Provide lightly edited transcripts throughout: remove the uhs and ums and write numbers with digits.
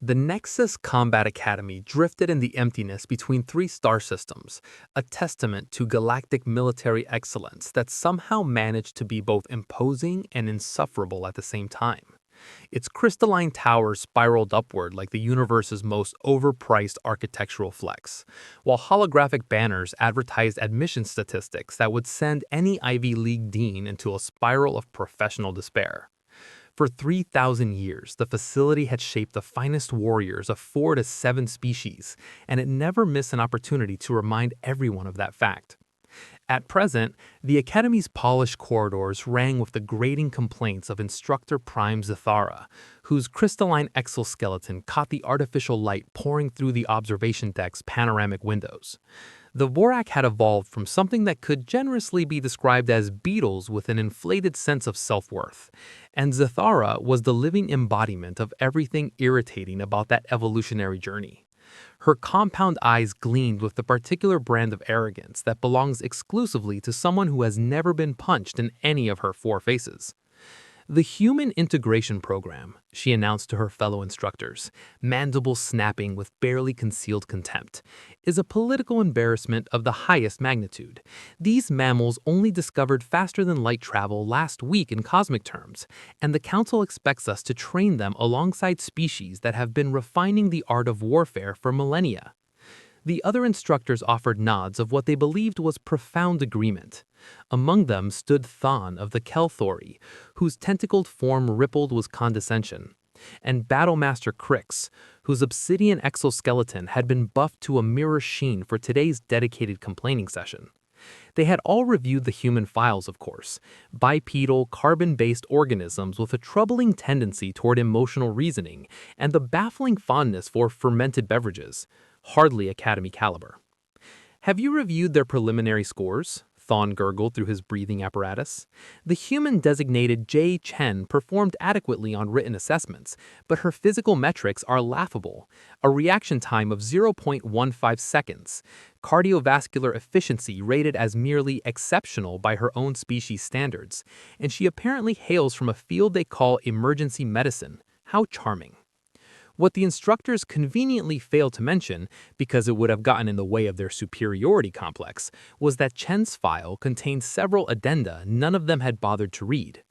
The Nexus Combat Academy drifted in the emptiness between three star systems, a testament to galactic military excellence that somehow managed to be both imposing and insufferable at the same time. Its crystalline towers spiraled upward like the universe's most overpriced architectural flex, while holographic banners advertised admission statistics that would send any Ivy League dean into a spiral of professional despair. For 3,000 years, the facility had shaped the finest warriors of 4 to 7 species, and it never missed an opportunity to remind everyone of that fact. At present, the Academy's polished corridors rang with the grating complaints of Instructor Prime Zathara, whose crystalline exoskeleton caught the artificial light pouring through the observation deck's panoramic windows. The Vorak had evolved from something that could generously be described as beetles with an inflated sense of self-worth, and Zathara was the living embodiment of everything irritating about that evolutionary journey. Her compound eyes gleamed with the particular brand of arrogance that belongs exclusively to someone who has never been punched in any of her 4 faces. The Human Integration Program, she announced to her fellow instructors, mandibles snapping with barely concealed contempt, is a political embarrassment of the highest magnitude. These mammals only discovered faster-than-light travel last week in cosmic terms, and the Council expects us to train them alongside species that have been refining the art of warfare for millennia. The other instructors offered nods of what they believed was profound agreement. Among them stood Thon of the Kelthori, whose tentacled form rippled with condescension, and Battlemaster Crix, whose obsidian exoskeleton had been buffed to a mirror sheen for today's dedicated complaining session. They had all reviewed the human files, of course, bipedal, carbon-based organisms with a troubling tendency toward emotional reasoning and the baffling fondness for fermented beverages. Hardly Academy caliber. Have you reviewed their preliminary scores? Thon gurgled through his breathing apparatus. The human-designated Jade Chen performed adequately on written assessments, but her physical metrics are laughable. A reaction time of 0.15 seconds, cardiovascular efficiency rated as merely exceptional by her own species standards, and she apparently hails from a field they call emergency medicine. How charming. What the instructors conveniently failed to mention, because it would have gotten in the way of their superiority complex, was that Chen's file contained several addenda none of them had bothered to read.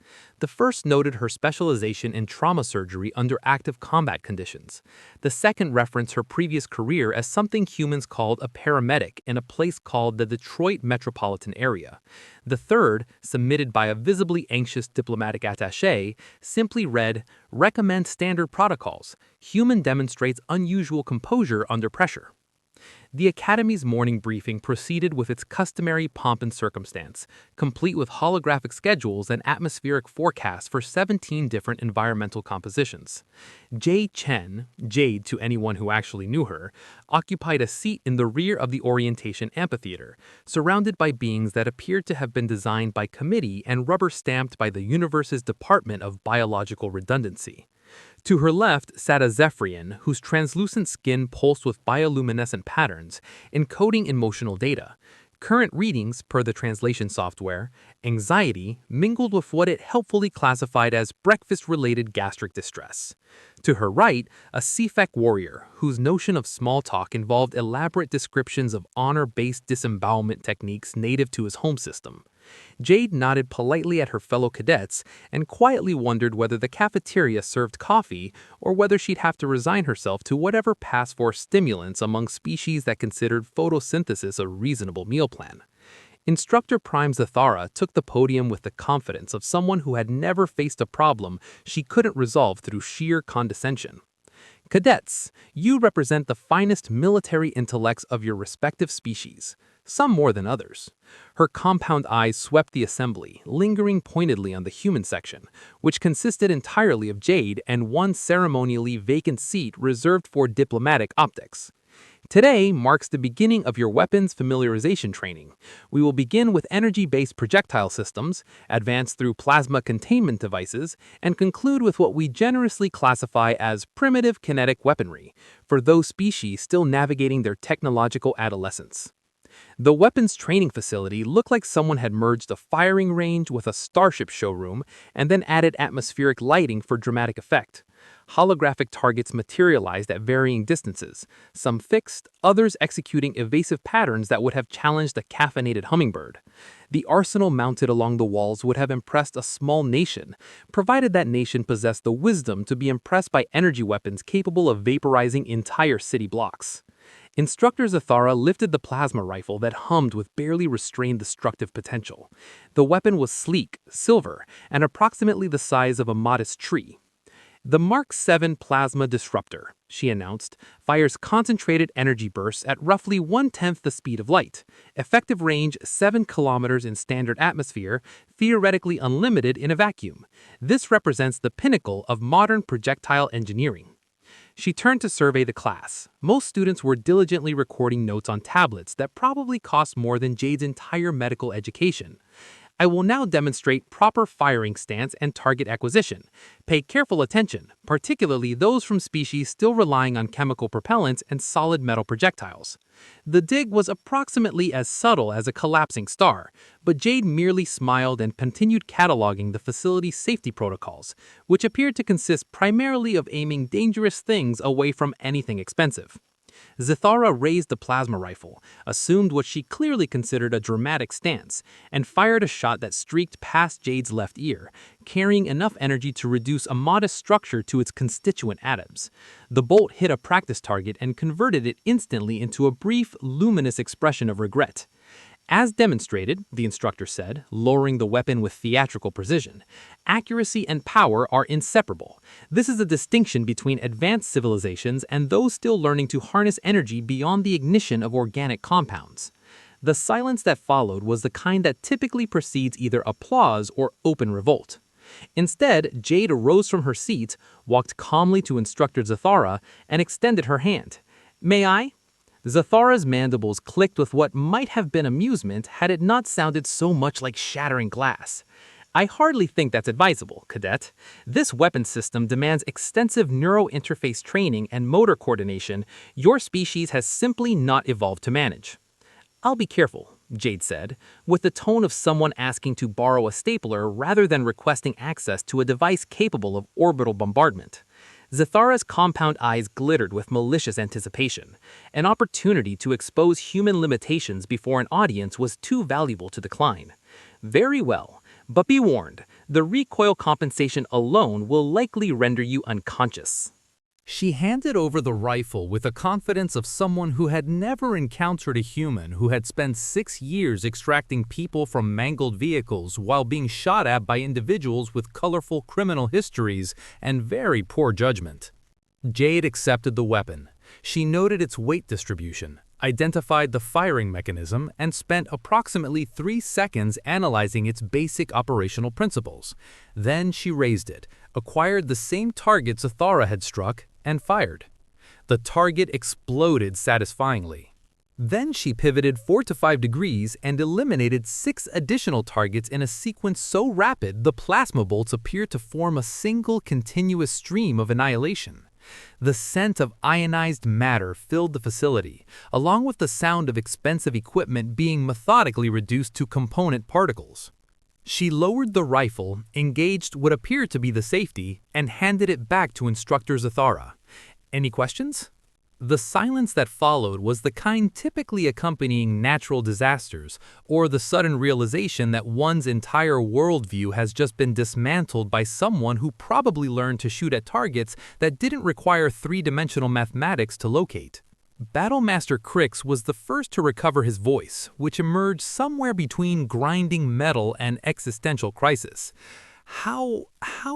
The first noted her specialization in trauma surgery under active combat conditions. The second referenced her previous career as something humans called a paramedic in a place called the Detroit metropolitan area. The third, submitted by a visibly anxious diplomatic attaché, simply read, "Recommend standard protocols. Human demonstrates unusual composure under pressure." The Academy's morning briefing proceeded with its customary pomp and circumstance, complete with holographic schedules and atmospheric forecasts for 17 different environmental compositions. Jade Chen, Jade to anyone who actually knew her, occupied a seat in the rear of the orientation amphitheater, surrounded by beings that appeared to have been designed by committee and rubber-stamped by the universe's Department of Biological Redundancy. To her left sat a Zephyrian whose translucent skin pulsed with bioluminescent patterns, encoding emotional data. Current readings, per the translation software, anxiety mingled with what it helpfully classified as breakfast-related gastric distress. To her right, a CFEC warrior whose notion of small talk involved elaborate descriptions of honor-based disembowelment techniques native to his home system. Jade nodded politely at her fellow cadets and quietly wondered whether the cafeteria served coffee or whether she'd have to resign herself to whatever passed for stimulants among species that considered photosynthesis a reasonable meal plan. Instructor Prime Zathara took the podium with the confidence of someone who had never faced a problem she couldn't resolve through sheer condescension. Cadets, you represent the finest military intellects of your respective species, some more than others. Her compound eyes swept the assembly, lingering pointedly on the human section, which consisted entirely of Jade and one ceremonially vacant seat reserved for diplomatic optics. Today marks the beginning of your weapons familiarization training. We will begin with energy-based projectile systems, advance through plasma containment devices, and conclude with what we generously classify as primitive kinetic weaponry, for those species still navigating their technological adolescence. The weapons training facility looked like someone had merged a firing range with a starship showroom and then added atmospheric lighting for dramatic effect. Holographic targets materialized at varying distances, some fixed, others executing evasive patterns that would have challenged a caffeinated hummingbird. The arsenal mounted along the walls would have impressed a small nation, provided that nation possessed the wisdom to be impressed by energy weapons capable of vaporizing entire city blocks. Instructor Zathara lifted the plasma rifle that hummed with barely restrained destructive potential. The weapon was sleek, silver, and approximately the size of a modest tree. The Mark 7 Plasma Disruptor, she announced, fires concentrated energy bursts at roughly 1/10 the speed of light, effective range 7 kilometers in standard atmosphere, theoretically unlimited in a vacuum. This represents the pinnacle of modern projectile engineering. She turned to survey the class. Most students were diligently recording notes on tablets that probably cost more than Jade's entire medical education. I will now demonstrate proper firing stance and target acquisition. Pay careful attention, particularly those from species still relying on chemical propellants and solid metal projectiles. The dig was approximately as subtle as a collapsing star, but Jade merely smiled and continued cataloging the facility's safety protocols, which appeared to consist primarily of aiming dangerous things away from anything expensive. Zathara raised the plasma rifle, assumed what she clearly considered a dramatic stance, and fired a shot that streaked past Jade's left ear, carrying enough energy to reduce a modest structure to its constituent atoms. The bolt hit a practice target and converted it instantly into a brief, luminous expression of regret. As demonstrated, the instructor said, lowering the weapon with theatrical precision, accuracy and power are inseparable. This is a distinction between advanced civilizations and those still learning to harness energy beyond the ignition of organic compounds. The silence that followed was the kind that typically precedes either applause or open revolt. Instead, Jade arose from her seat, walked calmly to Instructor Zathara, and extended her hand. "May I?" Zathara's mandibles clicked with what might have been amusement had it not sounded so much like shattering glass. "I hardly think that's advisable, cadet. This weapon system demands extensive neuro-interface training and motor coordination your species has simply not evolved to manage." "I'll be careful," Jade said, with the tone of someone asking to borrow a stapler rather than requesting access to a device capable of orbital bombardment. Zathara's compound eyes glittered with malicious anticipation. An opportunity to expose human limitations before an audience was too valuable to decline. "Very well, but be warned, the recoil compensation alone will likely render you unconscious." She handed over the rifle with the confidence of someone who had never encountered a human who had spent 6 years extracting people from mangled vehicles while being shot at by individuals with colorful criminal histories and very poor judgment. Jade accepted the weapon. She noted its weight distribution, identified the firing mechanism, and spent approximately 3 seconds analyzing its basic operational principles. Then she raised it, acquired the same target Zathara had struck, and fired. The target exploded satisfyingly. Then she pivoted 4 to 5 degrees and eliminated 6 additional targets in a sequence so rapid the plasma bolts appeared to form a single continuous stream of annihilation. The scent of ionized matter filled the facility, along with the sound of expensive equipment being methodically reduced to component particles. She lowered the rifle, engaged what appeared to be the safety, and handed it back to Instructor Zathara. "Any questions?" The silence that followed was the kind typically accompanying natural disasters, or the sudden realization that one's entire worldview has just been dismantled by someone who probably learned to shoot at targets that didn't require 3-dimensional mathematics to locate. Battlemaster Crix was the first to recover his voice, which emerged somewhere between grinding metal and existential crisis. How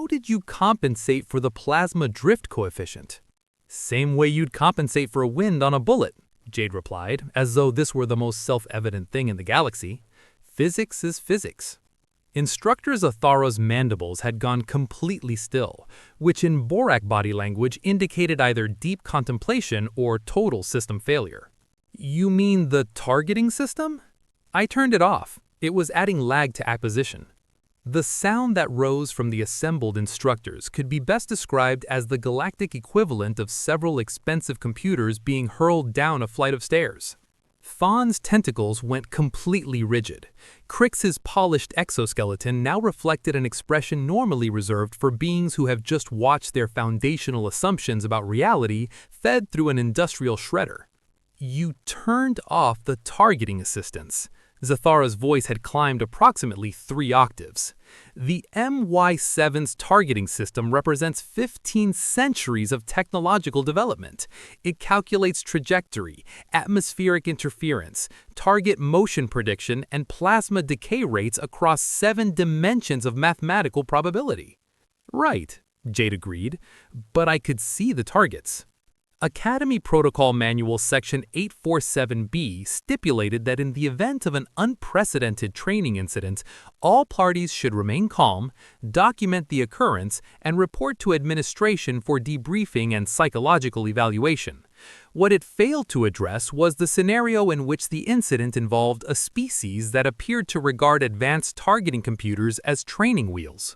did you compensate for the plasma drift coefficient?" "Same way you'd compensate for a wind on a bullet," Jade replied, as though this were the most self-evident thing in the galaxy. "Physics is physics." Instructor Zathara's mandibles had gone completely still, which in Borak body language indicated either deep contemplation or total system failure. "You mean the targeting system?" "I turned it off. It was adding lag to acquisition." The sound that rose from the assembled instructors could be best described as the galactic equivalent of several expensive computers being hurled down a flight of stairs. Fawn's tentacles went completely rigid. Crix's polished exoskeleton now reflected an expression normally reserved for beings who have just watched their foundational assumptions about reality fed through an industrial shredder. "You turned off the targeting assistance." Zathara's voice had climbed approximately 3 octaves. The MY7's targeting system represents 15 centuries of technological development. It calculates trajectory, atmospheric interference, target motion prediction, and plasma decay rates across 7 dimensions of mathematical probability. "Right," Jade agreed, "but I could see the targets." Academy Protocol Manual Section 847B stipulated that in the event of an unprecedented training incident, all parties should remain calm, document the occurrence, and report to administration for debriefing and psychological evaluation. What it failed to address was the scenario in which the incident involved a species that appeared to regard advanced targeting computers as training wheels.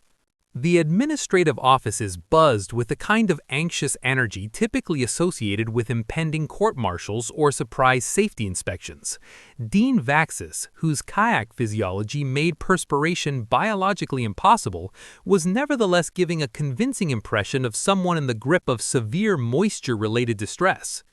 The administrative offices buzzed with the kind of anxious energy typically associated with impending court-martials or surprise safety inspections. Dean Vaxis, whose kayak physiology made perspiration biologically impossible, was nevertheless giving a convincing impression of someone in the grip of severe moisture-related distress.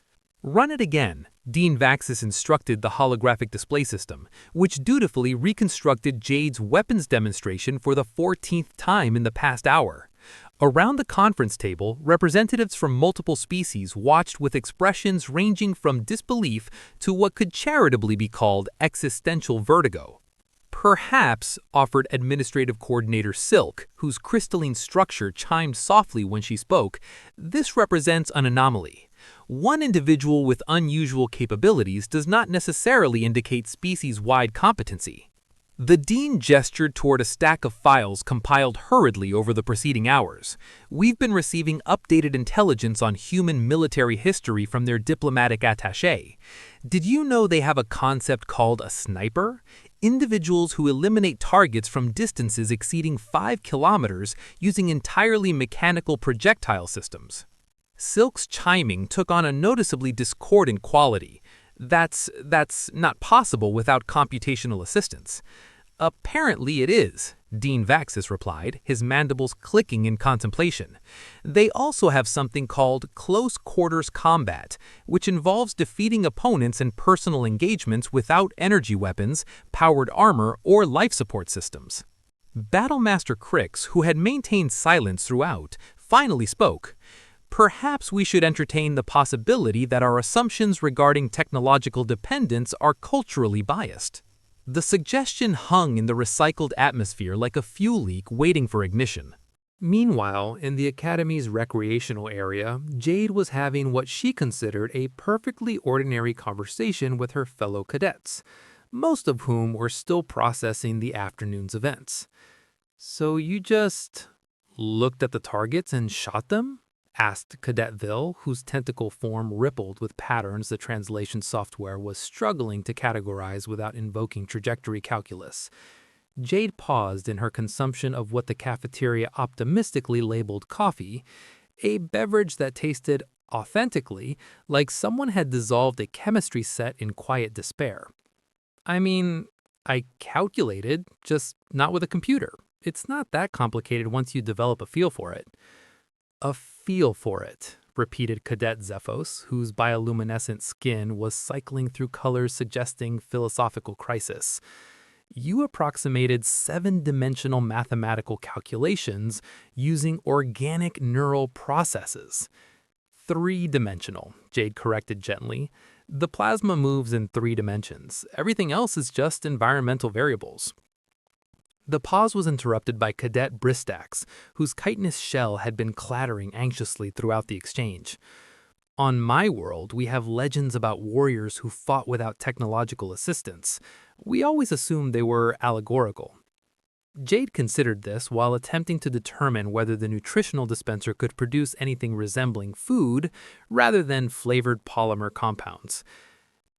"Run it again," Dean Vaxis instructed the holographic display system, which dutifully reconstructed Jade's weapons demonstration for the 14th time in the past hour. Around the conference table, representatives from multiple species watched with expressions ranging from disbelief to what could charitably be called existential vertigo. "Perhaps," offered Administrative Coordinator Silk, whose crystalline structure chimed softly when she spoke, "this represents an anomaly. One individual with unusual capabilities does not necessarily indicate species-wide competency." The dean gestured toward a stack of files compiled hurriedly over the preceding hours. "We've been receiving updated intelligence on human military history from their diplomatic attaché. Did you know they have a concept called a sniper? Individuals who eliminate targets from distances exceeding 5 kilometers using entirely mechanical projectile systems." Silk's chiming took on a noticeably discordant quality. That's not possible without computational assistance." "Apparently it is," Dean Vaxis replied, his mandibles clicking in contemplation. "They also have something called close quarters combat, which involves defeating opponents in personal engagements without energy weapons, powered armor, or life support systems." Battlemaster Crix, who had maintained silence throughout, finally spoke. "Perhaps we should entertain the possibility that our assumptions regarding technological dependence are culturally biased." The suggestion hung in the recycled atmosphere like a fuel leak waiting for ignition. Meanwhile, in the Academy's recreational area, Jade was having what she considered a perfectly ordinary conversation with her fellow cadets, most of whom were still processing the afternoon's events. "So you just looked at the targets and shot them?" asked Cadet Ville, whose tentacle form rippled with patterns the translation software was struggling to categorize without invoking trajectory calculus. Jade paused in her consumption of what the cafeteria optimistically labeled coffee, a beverage that tasted authentically like someone had dissolved a chemistry set in quiet despair. "I mean, I calculated, just not with a computer. It's not that complicated once you develop a feel for it." "A feel for it," repeated Cadet Zephos, whose bioluminescent skin was cycling through colors suggesting philosophical crisis. "You approximated 7-dimensional mathematical calculations using organic neural processes." 3-dimensional, Jade corrected gently. "The plasma moves in 3 dimensions. Everything else is just environmental variables." The pause was interrupted by Cadet Bristax, whose chitinous shell had been clattering anxiously throughout the exchange. "On my world, we have legends about warriors who fought without technological assistance. We always assumed they were allegorical." Jade considered this while attempting to determine whether the nutritional dispenser could produce anything resembling food rather than flavored polymer compounds.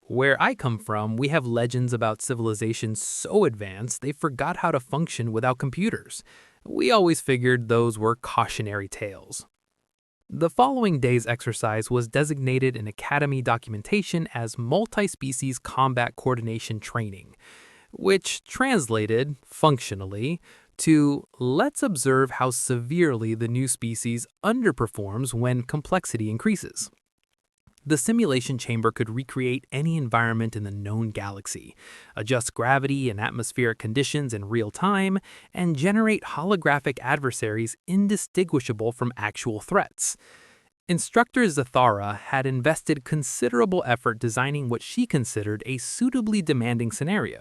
"Where I come from, we have legends about civilizations so advanced they forgot how to function without computers. We always figured those were cautionary tales." The following day's exercise was designated in Academy documentation as multi-species combat coordination training, which translated, functionally, to let's observe how severely the new species underperforms when complexity increases. The simulation chamber could recreate any environment in the known galaxy, adjust gravity and atmospheric conditions in real time, and generate holographic adversaries indistinguishable from actual threats. Instructor Zathara had invested considerable effort designing what she considered a suitably demanding scenario.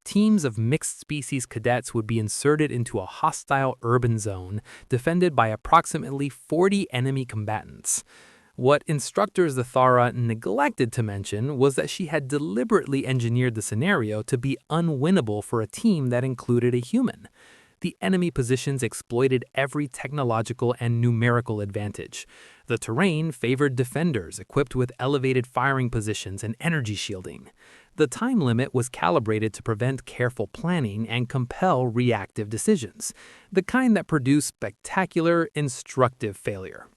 Teams of mixed-species cadets would be inserted into a hostile urban zone defended by approximately 40 enemy combatants. What Instructor Zathara neglected to mention was that she had deliberately engineered the scenario to be unwinnable for a team that included a human. The enemy positions exploited every technological and numerical advantage. The terrain favored defenders equipped with elevated firing positions and energy shielding. The time limit was calibrated to prevent careful planning and compel reactive decisions, the kind that produce spectacular, instructive failure.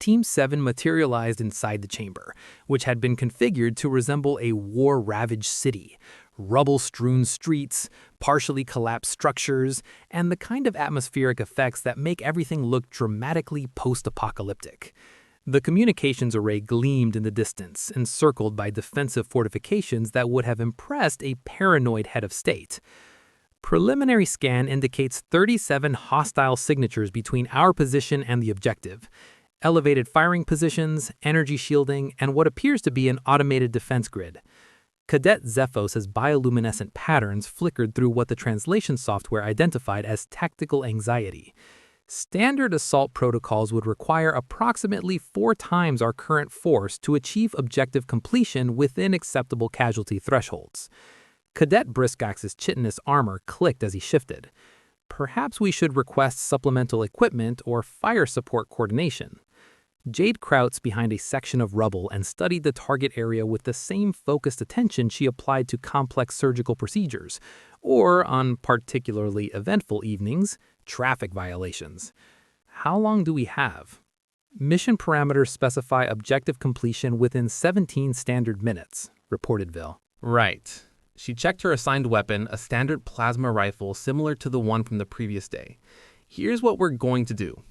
Team 7 materialized inside the chamber, which had been configured to resemble a war-ravaged city. Rubble-strewn streets, partially collapsed structures, and the kind of atmospheric effects that make everything look dramatically post-apocalyptic. The communications array gleamed in the distance, encircled by defensive fortifications that would have impressed a paranoid head of state. Preliminary scan indicates 37 hostile signatures between our position and the objective. Elevated firing positions, energy shielding, and what appears to be an automated defense grid. Cadet Zephos' bioluminescent patterns flickered through what the translation software identified as tactical anxiety. Standard assault protocols would require approximately 4 times our current force to achieve objective completion within acceptable casualty thresholds. Cadet Briskax's chitinous armor clicked as he shifted. Perhaps we should request supplemental equipment or fire support coordination. Jade crouched behind a section of rubble and studied the target area with the same focused attention she applied to complex surgical procedures, or, on particularly eventful evenings, traffic violations. How long do we have? Mission parameters specify objective completion within 17 standard minutes, reported Vil. Right. She checked her assigned weapon, a standard plasma rifle similar to the one from the previous day. Here's what we're going to do.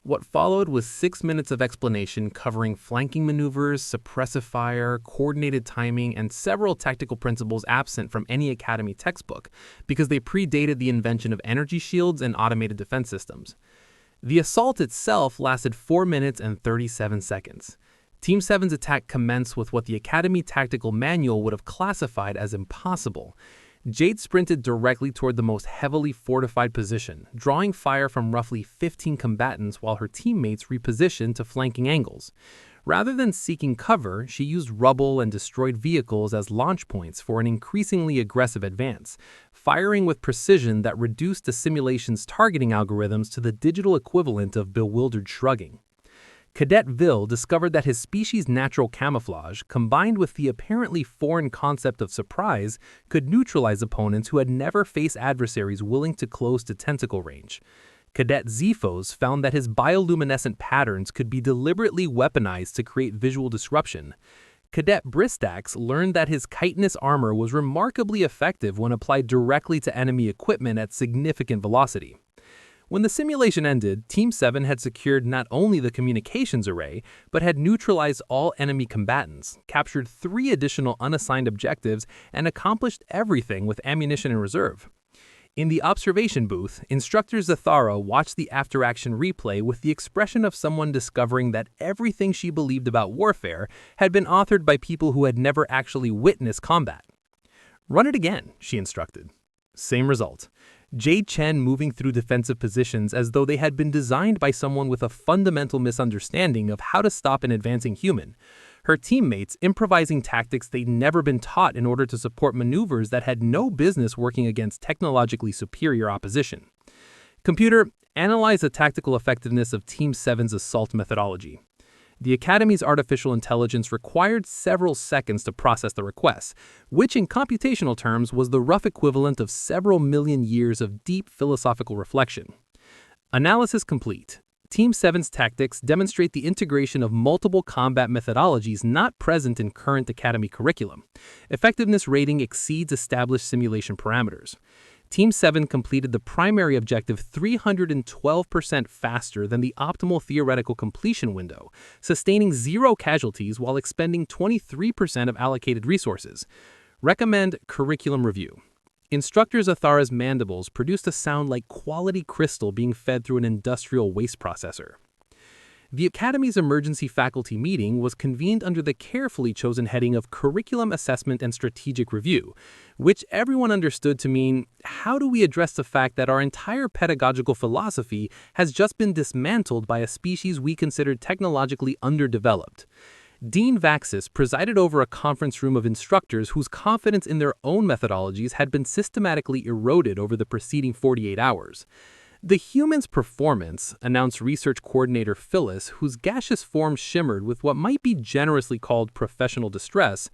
What followed was 6 minutes of explanation covering flanking maneuvers, suppressive fire, coordinated timing, and several tactical principles absent from any Academy textbook because they predated the invention of energy shields and automated defense systems. The assault itself lasted 4 minutes and 37 seconds. Team 7's attack commenced with what the Academy Tactical Manual would have classified as impossible. Jade sprinted directly toward the most heavily fortified position, drawing fire from roughly 15 combatants while her teammates repositioned to flanking angles. Rather than seeking cover, she used rubble and destroyed vehicles as launch points for an increasingly aggressive advance, firing with precision that reduced the simulation's targeting algorithms to the digital equivalent of bewildered shrugging. Cadet Vil discovered that his species' natural camouflage, combined with the apparently foreign concept of surprise, could neutralize opponents who had never faced adversaries willing to close to tentacle range. Cadet Zephos found that his bioluminescent patterns could be deliberately weaponized to create visual disruption. Cadet Bristax learned that his chitinous armor was remarkably effective when applied directly to enemy equipment at significant velocity. When the simulation ended, Team 7 had secured not only the communications array, but had neutralized all enemy combatants, captured 3 additional unassigned objectives, and accomplished everything with ammunition in reserve. In the observation booth, Instructor Zathara watched the after-action replay with the expression of someone discovering that everything she believed about warfare had been authored by people who had never actually witnessed combat. "Run it again," she instructed. Same result. Jade Chen moving through defensive positions as though they had been designed by someone with a fundamental misunderstanding of how to stop an advancing human. Her teammates improvising tactics they'd never been taught in order to support maneuvers that had no business working against technologically superior opposition. Computer, analyze the tactical effectiveness of Team 7's assault methodology. The Academy's artificial intelligence required several seconds to process the request, which in computational terms was the rough equivalent of several million years of deep philosophical reflection. Analysis complete. Team 7's tactics demonstrate the integration of multiple combat methodologies not present in current Academy curriculum. Effectiveness rating exceeds established simulation parameters. Team 7 completed the primary objective 312% faster than the optimal theoretical completion window, sustaining 0 casualties while expending 23% of allocated resources. Recommend curriculum review. Instructor Zathara's mandibles produced a sound like quality crystal being fed through an industrial waste processor. The Academy's emergency faculty meeting was convened under the carefully chosen heading of Curriculum Assessment and Strategic Review, which everyone understood to mean, how do we address the fact that our entire pedagogical philosophy has just been dismantled by a species we considered technologically underdeveloped? Dean Vaxis presided over a conference room of instructors whose confidence in their own methodologies had been systematically eroded over the preceding 48 hours. The human's performance, announced research coordinator Phyllis, whose gaseous form shimmered with what might be generously called professional distress,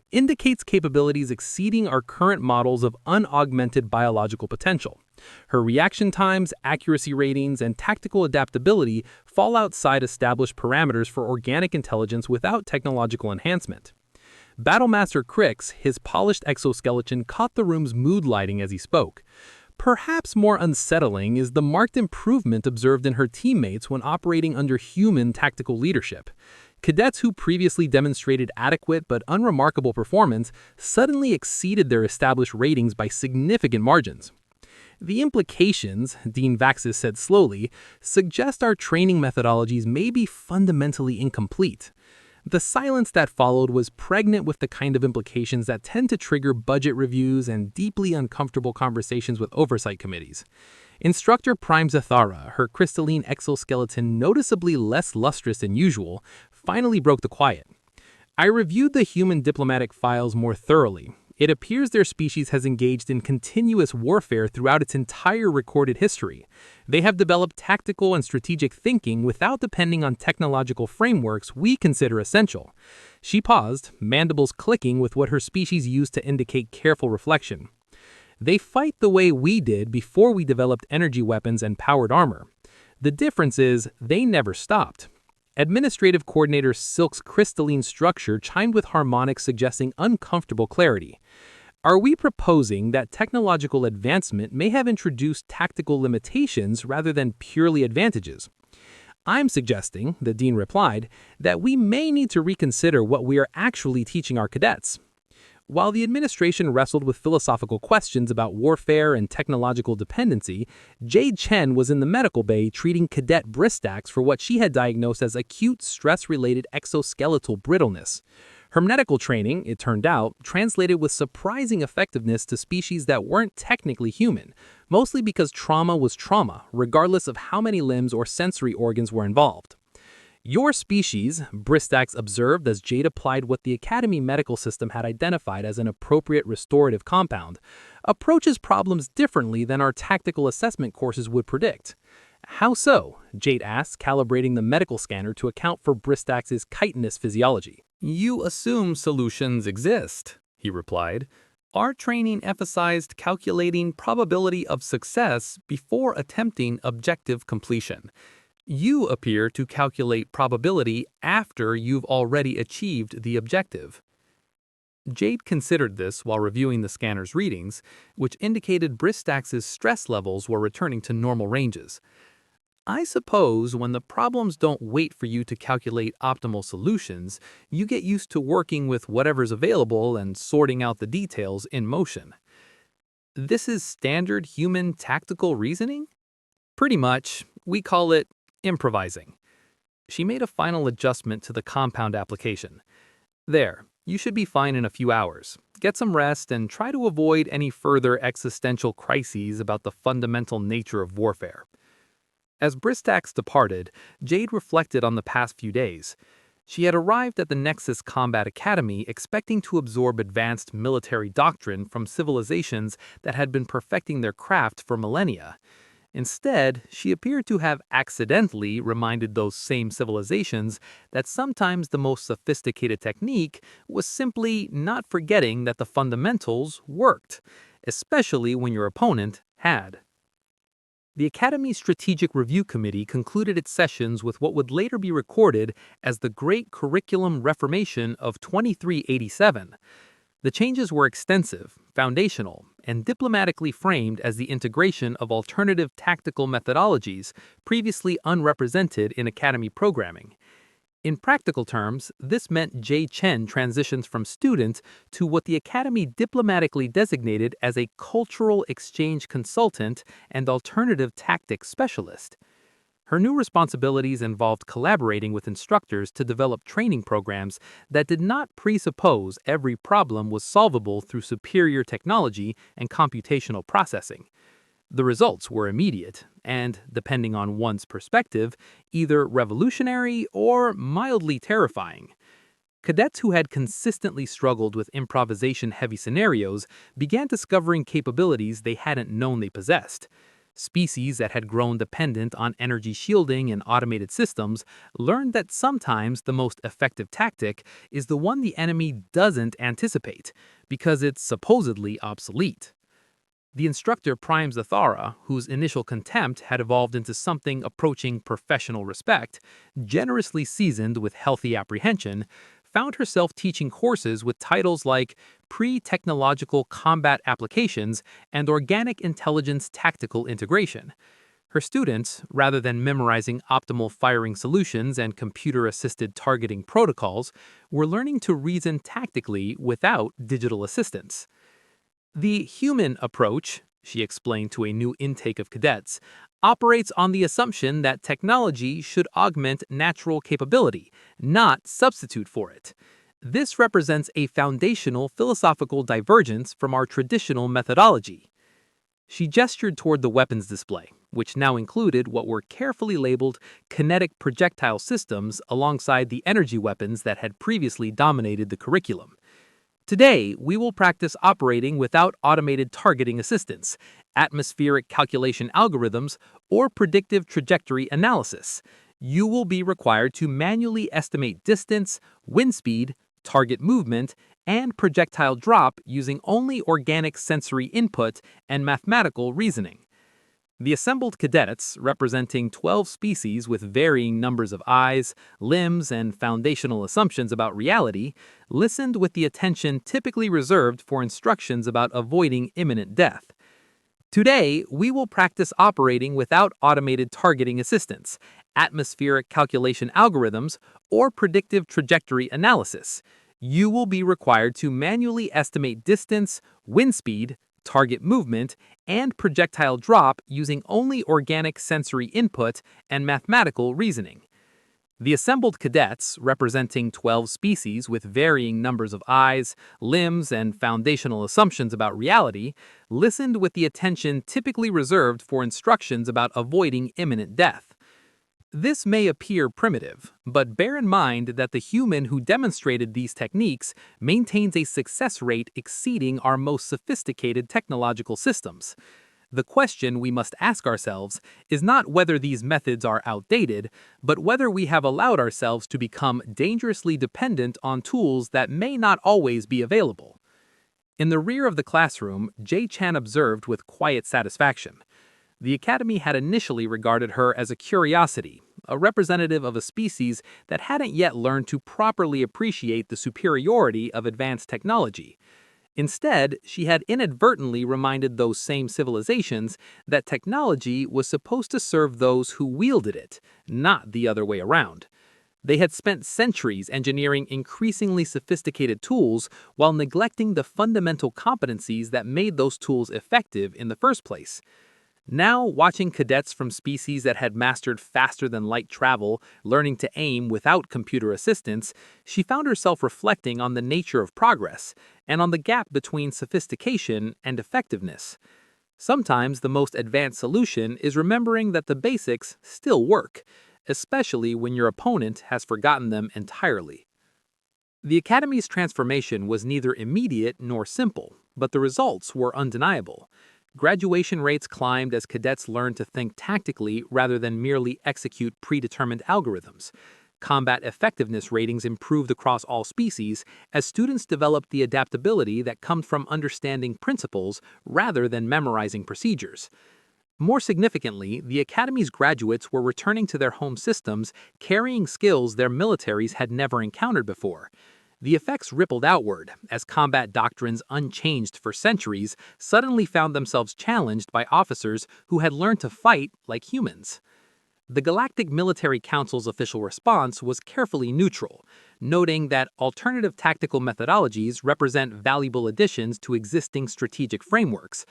indicates capabilities exceeding our current models of unaugmented biological potential. Her reaction times, accuracy ratings, and tactical adaptability fall outside established parameters for organic intelligence without technological enhancement. Battlemaster Crix, his polished exoskeleton, caught the room's mood lighting as he spoke. Perhaps more unsettling is the marked improvement observed in her teammates when operating under human tactical leadership. Cadets who previously demonstrated adequate but unremarkable performance suddenly exceeded their established ratings by significant margins. The implications, Dean Vaxis said slowly, suggest our training methodologies may be fundamentally incomplete. The silence that followed was pregnant with the kind of implications that tend to trigger budget reviews and deeply uncomfortable conversations with oversight committees. Instructor Prime Zathara, her crystalline exoskeleton noticeably less lustrous than usual, finally broke the quiet. I reviewed the human diplomatic files more thoroughly. It appears their species has engaged in continuous warfare throughout its entire recorded history. They have developed tactical and strategic thinking without depending on technological frameworks we consider essential. She paused, mandibles clicking with what her species used to indicate careful reflection. They fight the way we did before we developed energy weapons and powered armor. The difference is, they never stopped. Administrative Coordinator Silk's crystalline structure chimed with harmonics suggesting uncomfortable clarity. Are we proposing that technological advancement may have introduced tactical limitations rather than purely advantages? I'm suggesting, the dean replied, that we may need to reconsider what we are actually teaching our cadets. While the administration wrestled with philosophical questions about warfare and technological dependency, Jade Chen was in the medical bay treating Cadet Bristax for what she had diagnosed as acute stress-related exoskeletal brittleness. Her medical training, it turned out, translated with surprising effectiveness to species that weren't technically human, mostly because trauma was trauma, regardless of how many limbs or sensory organs were involved. Your species, Bristax observed as Jade applied what the Academy medical system had identified as an appropriate restorative compound, approaches problems differently than our tactical assessment courses would predict. How so? Jade asked, calibrating the medical scanner to account for Bristax's chitinous physiology. You assume solutions exist, he replied. Our training emphasized calculating probability of success before attempting objective completion. You appear to calculate probability after you've already achieved the objective. Jade considered this while reviewing the scanner's readings, which indicated Bristax's stress levels were returning to normal ranges. I suppose when the problems don't wait for you to calculate optimal solutions, you get used to working with whatever's available and sorting out the details in motion. This is standard human tactical reasoning? Pretty much. We call it improvising. She made a final adjustment to the compound application. There, you should be fine in a few hours. Get some rest and try to avoid any further existential crises about the fundamental nature of warfare. As Bristax departed, Jade reflected on the past few days. She had arrived at the Nexus Combat Academy expecting to absorb advanced military doctrine from civilizations that had been perfecting their craft for millennia. Instead, she appeared to have accidentally reminded those same civilizations that sometimes the most sophisticated technique was simply not forgetting that the fundamentals worked, especially when your opponent had. The Academy's Strategic Review Committee concluded its sessions with what would later be recorded as the Great Curriculum Reformation of 2387. The changes were extensive, foundational, and diplomatically framed as the integration of alternative tactical methodologies previously unrepresented in Academy programming. In practical terms, this meant Jade Chen transitions from student to what the Academy diplomatically designated as a cultural exchange consultant and alternative tactics specialist. Her new responsibilities involved collaborating with instructors to develop training programs that did not presuppose every problem was solvable through superior technology and computational processing. The results were immediate and, depending on one's perspective, either revolutionary or mildly terrifying. Cadets who had consistently struggled with improvisation-heavy scenarios began discovering capabilities they hadn't known they possessed. Species that had grown dependent on energy shielding and automated systems learned that sometimes the most effective tactic is the one the enemy doesn't anticipate, because it's supposedly obsolete. The instructor primes the Thara, whose initial contempt had evolved into something approaching professional respect, generously seasoned with healthy apprehension, found herself teaching courses with titles like Pre-Technological Combat Applications and Organic Intelligence Tactical Integration. Her students, rather than memorizing optimal firing solutions and computer-assisted targeting protocols, were learning to reason tactically without digital assistance. The human approach, she explained to a new intake of cadets, operates on the assumption that technology should augment natural capability, not substitute for it. This represents a foundational philosophical divergence from our traditional methodology. She gestured toward the weapons display, which now included what were carefully labeled kinetic projectile systems alongside the energy weapons that had previously dominated the curriculum. Today, we will practice operating without automated targeting assistance, atmospheric calculation algorithms, or predictive trajectory analysis. You will be required to manually estimate distance, wind speed, target movement, and projectile drop using only organic sensory input and mathematical reasoning. The assembled cadets, representing 12 species with varying numbers of eyes, limbs, and foundational assumptions about reality, listened with the attention typically reserved for instructions about avoiding imminent death. Today, we will practice operating without automated targeting assistance, atmospheric calculation algorithms, or predictive trajectory analysis. You will be required to manually estimate distance, wind speed, target movement, and projectile drop using only organic sensory input and mathematical reasoning. The assembled cadets, representing 12 species with varying numbers of eyes, limbs, and foundational assumptions about reality, listened with the attention typically reserved for instructions about avoiding imminent death. This may appear primitive, but bear in mind that the human who demonstrated these techniques maintains a success rate exceeding our most sophisticated technological systems. The question we must ask ourselves is not whether these methods are outdated, but whether we have allowed ourselves to become dangerously dependent on tools that may not always be available. In the rear of the classroom, Jade Chen observed with quiet satisfaction. The Academy had initially regarded her as a curiosity, a representative of a species that hadn't yet learned to properly appreciate the superiority of advanced technology. Instead, she had inadvertently reminded those same civilizations that technology was supposed to serve those who wielded it, not the other way around. They had spent centuries engineering increasingly sophisticated tools while neglecting the fundamental competencies that made those tools effective in the first place. Now, watching cadets from species that had mastered faster-than-light travel, learning to aim without computer assistance, she found herself reflecting on the nature of progress and on the gap between sophistication and effectiveness. Sometimes the most advanced solution is remembering that the basics still work, especially when your opponent has forgotten them entirely. The Academy's transformation was neither immediate nor simple, but the results were undeniable. Graduation rates climbed as cadets learned to think tactically rather than merely execute predetermined algorithms. Combat effectiveness ratings improved across all species as students developed the adaptability that comes from understanding principles rather than memorizing procedures. More significantly, the Academy's graduates were returning to their home systems carrying skills their militaries had never encountered before. The effects rippled outward as combat doctrines unchanged for centuries suddenly found themselves challenged by officers who had learned to fight like humans. The Galactic Military Council's official response was carefully neutral, noting that alternative tactical methodologies represent valuable additions to existing strategic frameworks.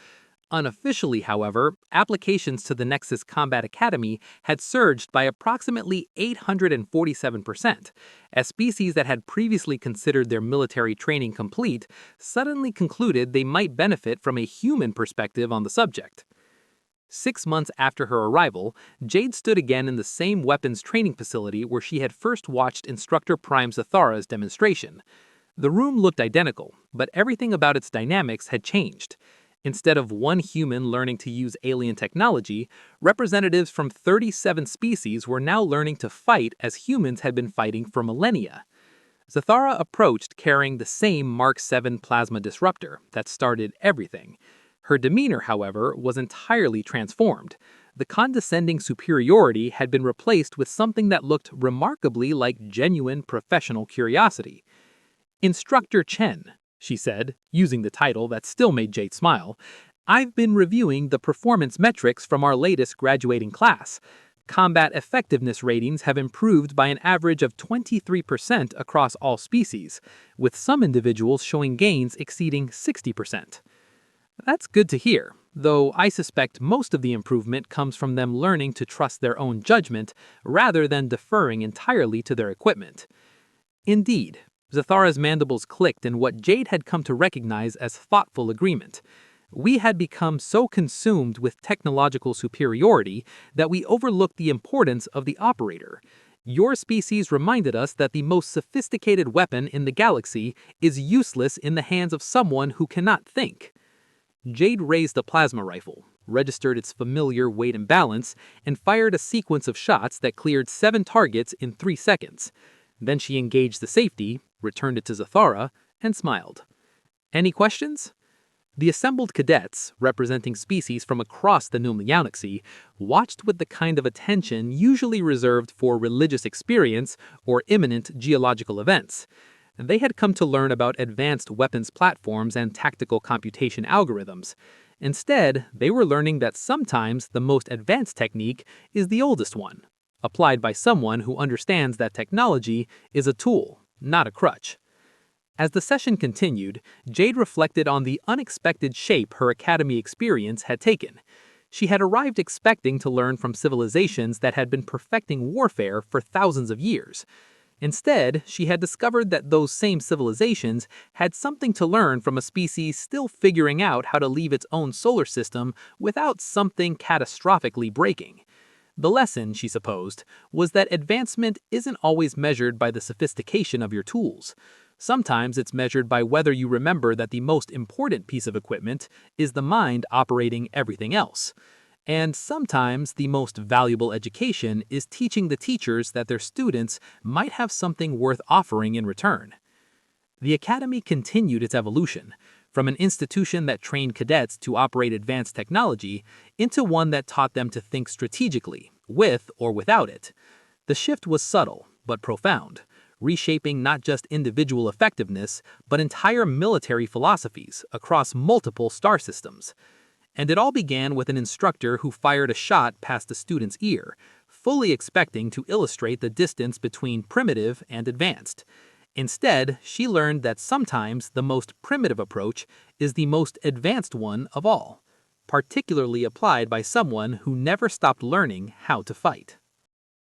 Unofficially, however, applications to the Nexus Combat Academy had surged by approximately 847%, as species that had previously considered their military training complete suddenly concluded they might benefit from a human perspective on the subject. 6 months after her arrival, Jade stood again in the same weapons training facility where she had first watched Instructor Prime Zathara's demonstration. The room looked identical, but everything about its dynamics had changed. Instead of one human learning to use alien technology, representatives from 37 species were now learning to fight as humans had been fighting for millennia. Zathara approached carrying the same Mark 7 plasma disruptor that started everything. Her demeanor, however, was entirely transformed. The condescending superiority had been replaced with something that looked remarkably like genuine professional curiosity. "Instructor Chen," she said, using the title that still made Jade smile, "I've been reviewing the performance metrics from our latest graduating class. Combat effectiveness ratings have improved by an average of 23% across all species, with some individuals showing gains exceeding 60%. That's good to hear, though I suspect most of the improvement comes from them learning to trust their own judgment rather than deferring entirely to their equipment." Indeed, Zathara's mandibles clicked in what Jade had come to recognize as thoughtful agreement. We had become so consumed with technological superiority that we overlooked the importance of the operator. Your species reminded us that the most sophisticated weapon in the galaxy is useless in the hands of someone who cannot think. Jade raised a plasma rifle, registered its familiar weight and balance, and fired a sequence of shots that cleared 7 targets in 3 seconds. Then she engaged the safety, returned it to Zathara, and smiled. "Any questions?" The assembled cadets, representing species from across the known galaxy, watched with the kind of attention usually reserved for religious experience or imminent geological events. They had come to learn about advanced weapons platforms and tactical computation algorithms. Instead, they were learning that sometimes the most advanced technique is the oldest one, applied by someone who understands that technology is a tool, not a crutch. As the session continued, Jade reflected on the unexpected shape her academy experience had taken. She had arrived expecting to learn from civilizations that had been perfecting warfare for thousands of years. Instead, she had discovered that those same civilizations had something to learn from a species still figuring out how to leave its own solar system without something catastrophically breaking. The lesson, she supposed, was that advancement isn't always measured by the sophistication of your tools. Sometimes it's measured by whether you remember that the most important piece of equipment is the mind operating everything else. And sometimes the most valuable education is teaching the teachers that their students might have something worth offering in return. The Academy continued its evolution, from an institution that trained cadets to operate advanced technology into one that taught them to think strategically, with or without it. The shift was subtle, but profound, reshaping not just individual effectiveness, but entire military philosophies across multiple star systems. And it all began with an instructor who fired a shot past a student's ear, fully expecting to illustrate the distance between primitive and advanced. Instead, she learned that sometimes the most primitive approach is the most advanced one of all, particularly applied by someone who never stopped learning how to fight.